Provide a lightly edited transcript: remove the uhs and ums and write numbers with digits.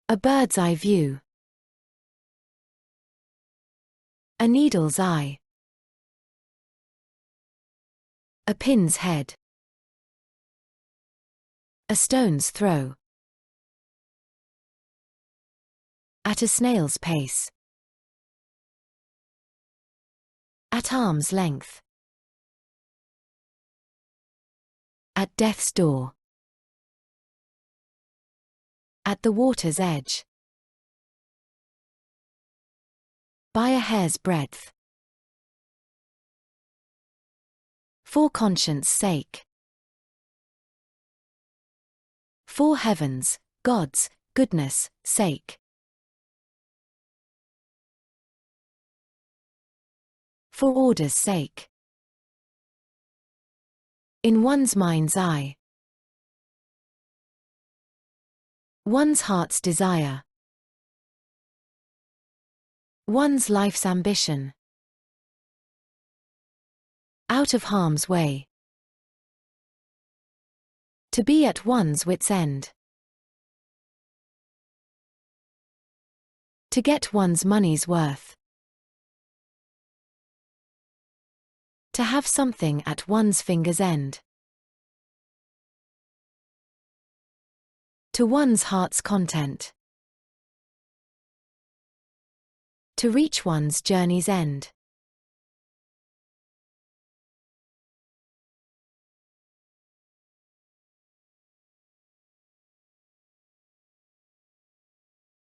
A bird's eye view. A needle's eye. A pin's head. A stone's throw. At a snail's pace. At arm's length. At death's door. At the water's edge. By a hair's breadth. For conscience sake. For heaven's, God's, goodness' sake. For order's sake. In one's mind's eye. One's heart's desire. One's life's ambition. Out of harm's way. To be at one's wit's end. To get one's money's worth. To have something at one's finger's end. To one's heart's content. To reach one's journey's end.